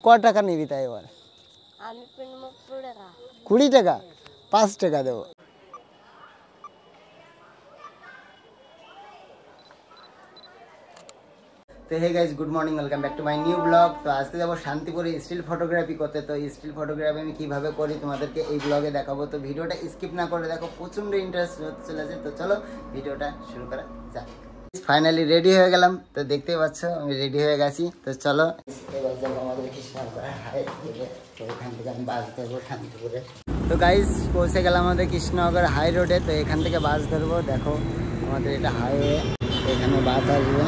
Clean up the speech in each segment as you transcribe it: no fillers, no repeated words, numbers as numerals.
ক টাকা নিবি তাই এবার? আমি 20 টাকা। 20 টাকা? 5 টাকা দেবো। তো hey guys, good morning, welcome back to my new blog. তো আজকে যাবো শান্তিপুরে স্টিল ফটোগ্রাফি করতে। তো স্টিল ফটোগ্রাফি আমি কিভাবে করি তোমাদেরকে এই ব্লগে দেখাবো। তো ভিডিওটা স্কিপ না করে দেখো, প্রচন্ড ইন্টারেস্ট হতে চলেছে। তো চলো ভিডিওটা শুরু করা যাক। ফাইনালি রেডি হয়ে গেলাম। তো দেখতেই পাচ্ছ আমি রেডি হয়ে গেছি। তো চলো এবার যাবো আমাদের কৃষ্ণনগর হাইরোডে। তো এখান থেকে আমি বাস ধরবো শান্তিপুরে। তো গাইস পৌঁছে গেলাম আমাদের কৃষ্ণনগর হাই রোডে। তো এখান থেকে বাস ধরবো। দেখো আমাদের এটা হাইওয়ে, এখানে বাস আসবে।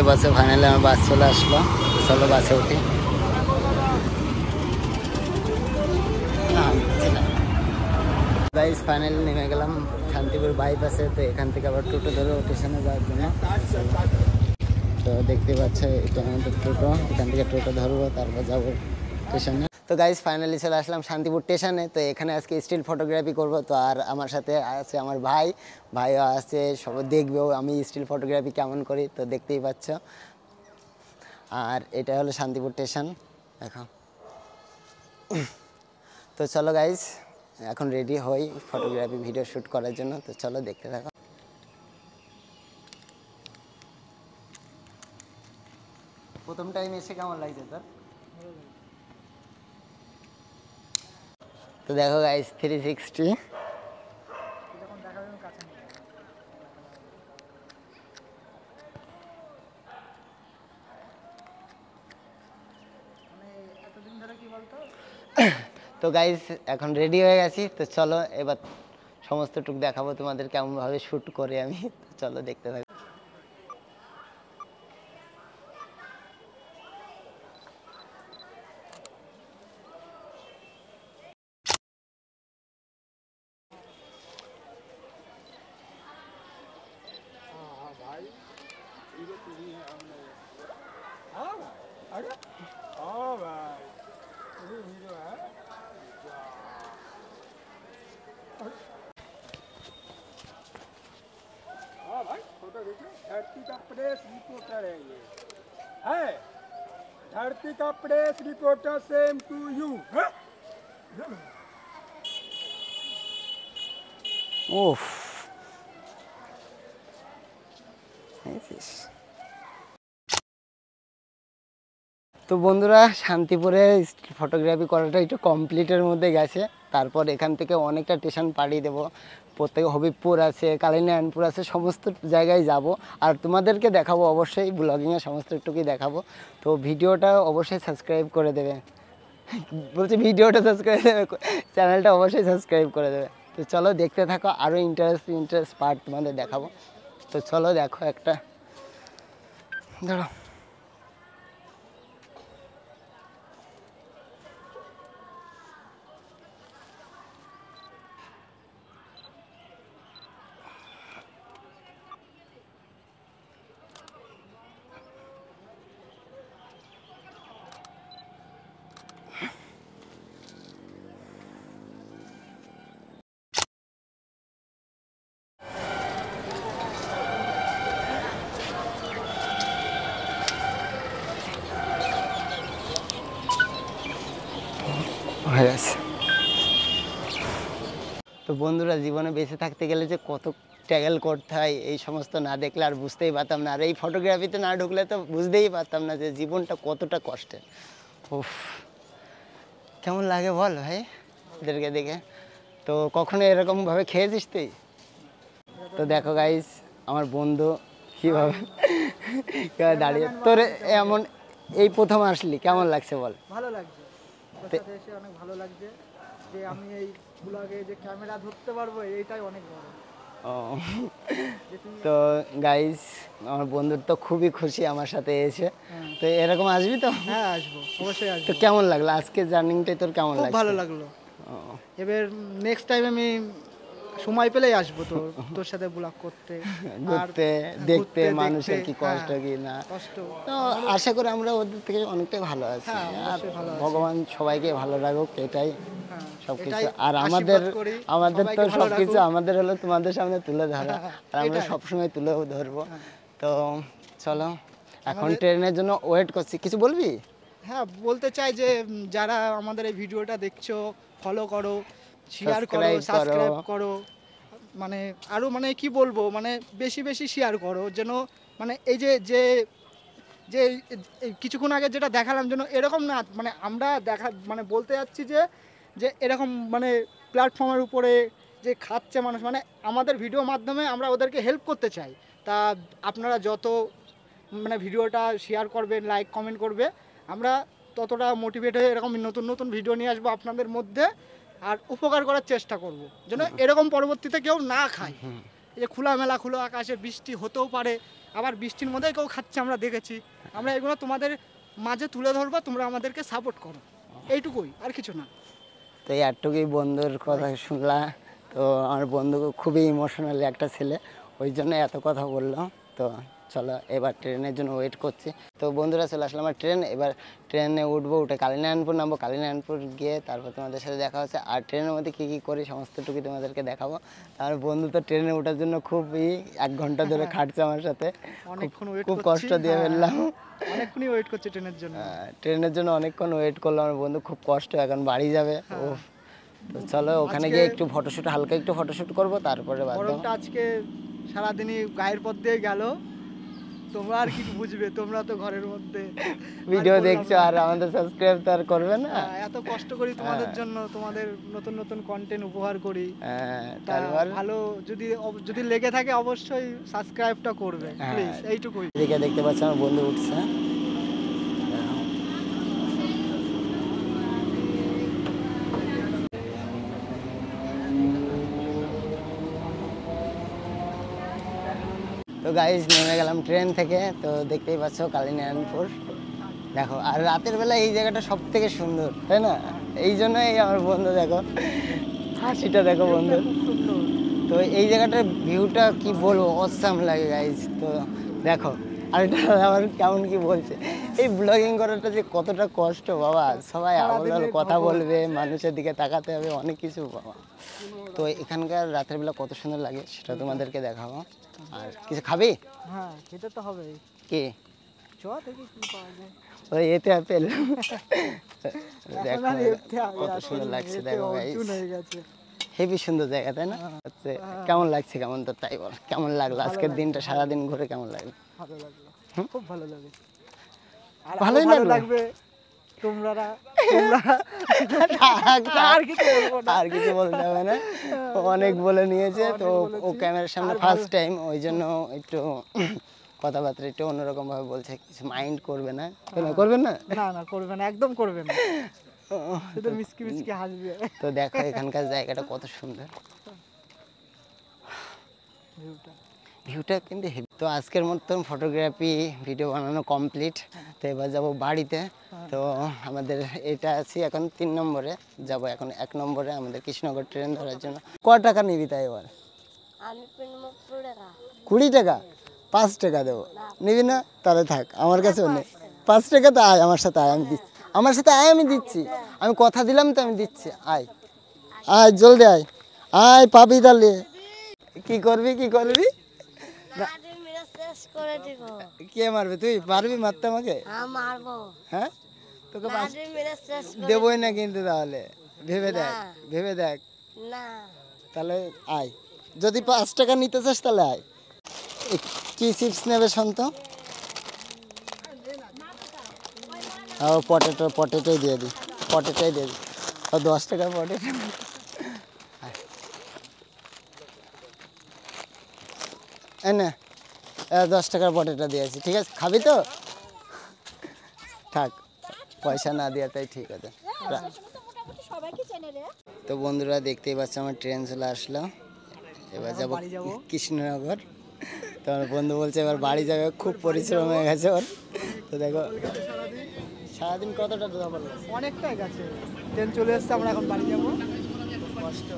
বাসে ফাইনালি আমার বাস চলে আসলো। চলো বাসে উঠি। গাইস ফাইনালি নেমে গেলাম শান্তিপুর বাইপাসে। তো এখান থেকে আবার টোটো ধরবো স্টেশনে যাওয়ার জন্য। তো দেখতে পাচ্ছ এটা আমাদের টোটো, এখান থেকে টোটো ধরবো, তারপর যাবো স্টেশনে। তো গাইস ফাইনালি চলে আসলাম শান্তিপুর স্টেশনে। তো এখানে আজকে স্টিল ফটোগ্রাফি করব। তো আর আমার সাথে আছে আমার ভাইও আছে, সব দেখবেও আমি স্টিল ফটোগ্রাফি কেমন করি। তো দেখতেই পাচ্ছ। আর এটা হলো শান্তিপুর স্টেশন এখন। তো চলো গাইস এখন রেডি হই ফটোগ্রাফি ভিডিও শ্যুট করার জন্য। তো চলো দেখতে থাকো। প্রথম টাইম এসে কেমন লাগছে তোর? তো দেখো গাইস 360 তো গাইস এখন রেডি হয়ে গেছি। তো চলো এবার সমস্ত টুক দেখাবো তোমাদের কেমনভাবে শ্যুট করে আমি। চলো দেখতে থাকো। धरती का प्रेस रिपोर्टर है ये, है धरती का press reporter same to you. ওফ তো বন্ধুরা শান্তিপুরে ফটোগ্রাফি করাটা একটু কমপ্লিটের মধ্যে গেছে। তারপর এখান থেকে অনেকটা স্টেশন পাড়ি দেবো। প্রত্যেকে হবিবপুর আছে, কালিনারায়ণপুর আছে, সমস্ত জায়গায় যাব। আর তোমাদেরকে দেখাবো অবশ্যই, ব্লগিংয়ে সমস্ত একটুকুই দেখাবো। তো ভিডিওটা অবশ্যই সাবস্ক্রাইব করে দেবে, বলছি ভিডিওটা সাবস্ক্রাইব দেবে, চ্যানেলটা অবশ্যই সাবস্ক্রাইব করে দেবে। তো চলো দেখতে থাকো, আরও ইন্টারেস্ট পার্ট তোমাদের দেখাবো। তো চলো দেখো একটা ধরো। হয়ে গেছে। তো বন্ধুরা জীবনে বেঁচে থাকতে গেলে যে কত স্ট্রাগল করতে হয় এই সমস্ত না দেখলে আর বুঝতেই পারতাম না। আর এই ফটোগ্রাফিতে না ঢুকলে তো বুঝতেই পারতাম না যে জীবনটা কতটা কষ্টের। উফ কেমন লাগে বল ভাই এদেরকে দেখে। তো কখনো এরকমভাবে খেয়েছিস তুই? তো দেখো গাইস আমার বন্ধু কীভাবে দাঁড়িয়ে। তোর এমন এই প্রথম আসলি, কেমন লাগছে বল? ভালো লাগছে, তোর সাথে এসে অনেক ভালো লাগছে যে আমি এই ব্লগে যে ক্যামেরা ধরতে পারবো এইটাই অনেক বড়। তো গাইস আমার বন্ধুর তো খুবই খুশি আমার সাথে এসে। তো এরকম আসবি তো? হ্যাঁ আসবো, অবশ্যই আসবো। তো কেমন লাগলো আজকে জার্নিংটাই তোর কেমন লাগলো? ভালো লাগলো। এবার নেক্সট টাইম আমি সময় পেলেই আসবো তোর সাথে ব্লগ করতে, ঘুরতে, দেখতে মানুষের কি কষ্ট কি না। তো আশা করি আমরা ওদের থেকে অনেকটাই ভালো আছি। আর ভগবান সবাইকে ভালো রাখুক এটাই সবকিছু। আর আমাদের তো সবকিছু আমাদের হলো তোমাদের সামনে তুলে ধরা, আর আমরা সবসময় তুলেও ধরবো। তো চলো এখন ট্রেনের জন্য ওয়েট করছি, কিছু বলবি? হ্যাঁ, বলতে চাই যে যারা আমাদের এই ভিডিওটা দেখছো, ফলো করো, শেয়ার করো, Subscribe করো। সাবস্ক্রাইব করো, মানে আরও মানে কি বলবো, মানে বেশি বেশি শেয়ার করো, যেন মানে এই যে যে যে এই কিছুক্ষণ আগে যেটা দেখালাম, যেন এরকম না, মানে আমরা মানে বলতে যাচ্ছি যে যে এরকম মানে প্ল্যাটফর্মের উপরে যে খাচ্ছে মানুষ, মানে আমাদের ভিডিওর মাধ্যমে আমরা ওদেরকে হেল্প করতে চাই। তা আপনারা যত মানে ভিডিওটা শেয়ার করবেন, লাইক কমেন্ট করবে, আমরা ততটা মোটিভেট হয়ে এরকম নতুন নতুন ভিডিও নিয়ে আসবো আপনাদের মধ্যে, আর উপকার করার চেষ্টা করব, যেন এরকম পরবর্তীতে কেউ না খায়। এই যে খোলামেলা খোলা আকাশে বৃষ্টি হতেও পারে, আবার বৃষ্টির মধ্যেই কেউ খাচ্ছে আমরা দেখেছি। আমরা এগুলো তোমাদের মাঝে তুলে ধরবো, তোমরা আমাদেরকে সাপোর্ট করো, এইটুকুই, আর কিছু না। তো এই একটুকুই বন্ধুর কথা শুনলাম। তো আমার বন্ধু খুবই ইমোশনাল একটা ছেলে, ওই জন্য এত কথা বললাম। তো চলো এবার ট্রেনের জন্য ওয়েট করছি। তো বন্ধুরা চলে আসলাম আমার ট্রেন, এবার ট্রেনে উঠবো, উঠে কালীনারায়ণপুর নামবো, কালীনারায়ণপুর গিয়ে তারপর তোমাদের সাথে দেখা হচ্ছে। আর ট্রেনের মধ্যে কী কী করি সমস্তটুকু তোমাদেরকে দেখাবো। আর বন্ধু তো ট্রেনে ওঠার জন্য খুবই 1 ঘন্টা ধরে খাটছে আমার সাথে, অনেকক্ষণ ওয়েট খুব কষ্ট দিয়ে ফেললাম। অনেকক্ষণই ওয়েট করছে ট্রেনের জন্য। ট্রেনের জন্য অনেকক্ষণ ওয়েট করলাম, আমার বন্ধু খুব কষ্ট, এখন বাড়ি যাবে। ও তো চলো ওখানে গিয়ে একটু ফটোশ্যুট, হালকা একটু ফটোশ্যুট করবো, তারপরে বাদ দাও। গরমটা আজকে সারাদিনই গায়ের পথ দিয়ে গেল, তোমরা আর কি বুঝবে, তোমরা তো ঘরের মধ্যে ভিডিও দেখছো আর আমাদের সাবস্ক্রাইব তো আর করবে না। এত কষ্ট করি তোমাদের জন্য, তোমাদের নতুন নতুন কন্টেন্ট উপহার করি। তারপর ভালো যদি লেগে থাকে অবশ্যই সাবস্ক্রাইবটা করবে প্লিজ, এইটুকুই। এদিকে দেখতে পাচ্ছ আমার বন্ধু উঠছে। তো গাইস নেমে গেলাম ট্রেন থেকে। তো দেখতেই পাচ্ছ কালীনারায়ণপুর, দেখো। আর রাতের বেলা এই জায়গাটা সব থেকে সুন্দর, তাই না? এই জন্যই আমার বন্ধু দেখো হাসিটা দেখো বন্ধু। তো এই জায়গাটার ভিউটা কি বলবো, অসাম লাগে গাইস। তো দেখো, আর এটা আবার কেমন কি বলছে, এই ব্লগিং করাটা যে কতটা কষ্ট বাবা। সবাই আলাদা কথা বলবে, মানুষের দিকে তাকাতে হবে, অনেক কিছু বাবা। তো এখানকার রাতের বেলা কত সুন্দর লাগে সেটা তোমাদেরকে দেখাবো। আর কিছু খাবি? হ্যাঁ, খেতে তো হবে। কি চোয়া থেকে কি পাওয়া যায়? ওই এতে আপেল। দেখো কত সুন্দর লাগছে, দেখো গাইস, হেভি সুন্দর জায়গা, তাই না? হচ্ছে কেমন লাগছে, কেমন তো তাই বল, কেমন লাগলো আজকের দিনটা, সারাদিন ঘুরে কেমন লাগলো? ভালো লাগলো, খুব ভালো লাগে। আর ভালোই ভালো লাগলো। লাগবে তোমরা আর কিছু বলতে হবে না, ও অনেক বলে নিয়েছে। তো ও ক্যামেরার সামনে ফার্স্ট টাইম, ওই জন্য একটু কথাবার্তা একটু অন্যরকম ভাবে বলছে, কিছু মাইন্ড করবে না। করবেন না? না না, করবে না, একদম করবে না, শুধু মিসকি মিসকি হাসবে। তো দেখো এখানকার জায়গাটা কত সুন্দর, ভিউটা কিন্তু হেভি। তো আজকের মতন ফটোগ্রাফি ভিডিও বানানো কমপ্লিট। তো এবার যাবো বাড়িতে। তো আমাদের এটা আছি এখন 3 নম্বরে, যাব এখন 1 নম্বরে আমাদের কৃষ্ণনগর ট্রেন ধরার জন্য। কত টাকা নিবি তাই এবার? আমি কিনবো 20 টাকা। 20 টাকা? 5 টাকা দেবো, নিবি না? তাহলে থাক, আমার কাছেও নেই। 5 টাকা তো আয় আমার সাথে, আয় আমি দিচ্ছি, আমার সাথে আয়, আমি দিচ্ছি, আমি কথা দিলাম তো, আমি দিচ্ছি, আয় আয় জলদি আয়, আয় পাবি তাহলে। কি করবি, কি করবি? নাড়ি মেরে শেষ করে দিব। কে মারবে? তুই পারবি মারতে আমাকে? হ্যাঁ, মারবো। হ্যাঁ, তোকে নাড়ি মেরে শেষ করে দেবই না কিন্তু, তাহলে ভেবে দেখ, না। ভেবে দেখ। না। তাহলে আয়, যদি 5 টাকা নিতে চাস তাহলে আয়। কি চিপস নেবে শুনতো? ও পটেটোই দিয়ে দিই, পটেটোই দিয়ে দিই, ও 10 টাকা পটেটো। না 10 টাকার পটেটো দিয়েছি, ঠিক আছে? খাবি তো? থাক, পয়সা না দেওয়া তাই ঠিক আছে। তো বন্ধুরা দেখতেই পাচ্ছ আমার ট্রেন চলে আসলো, এবার যাবো কৃষ্ণনগর। তো আমার বন্ধু বলছে এবার বাড়ি যাবে, খুব পরিশ্রম হয়ে গেছে ওর। তো দেখো সারাদিন কতটা যাবো, অনেকটাই গেছে, ট্রেন চলে এসছে, আমরা এখন বাড়ি যাবো। কষ্ট,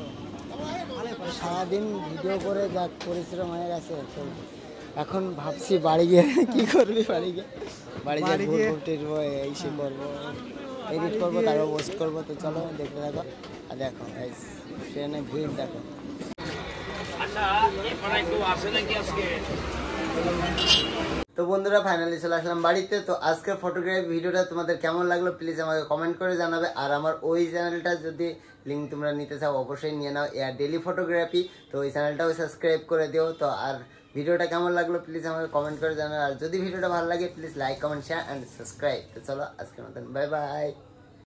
সারাদিন ভিডিও করে যা পরিশ্রম হয়ে গেছে। তো এখন ভাবছি বাড়ি গিয়ে কি করবি, বাড়ি গিয়ে ঘুরবো টিরবো, এই সে করবো, এডিট করবো, তারপর পোস্ট করবো। তো চলো দেখতে থাকো। আর দেখো গাইস ট্রেনে ভিড় দেখো। তো বন্ধুরা ফাইনালি চলে আসলাম বাড়িতে। তো আজকের ফটোগ্রাফি ভিডিওটা তোমাদের কেমন লাগলো প্লিজ আমাকে কমেন্ট করে জানাবে। আর আমার ওই চ্যানেলটা যদি লিঙ্ক তোমরা নিতে চাও অবশ্যই নিয়ে নাও, এয়ার ডেলি ফটোগ্রাফি। তো ওই চ্যানেলটাও সাবস্ক্রাইব করে দিও। তো আর ভিডিওটা কেমন লাগলো প্লিজ আমাকে কমেন্ট করে জানাবে। আর যদি ভিডিওটা ভালো লাগে please like comment share and subscribe. তো চলো আজকের মতন বাই বাই।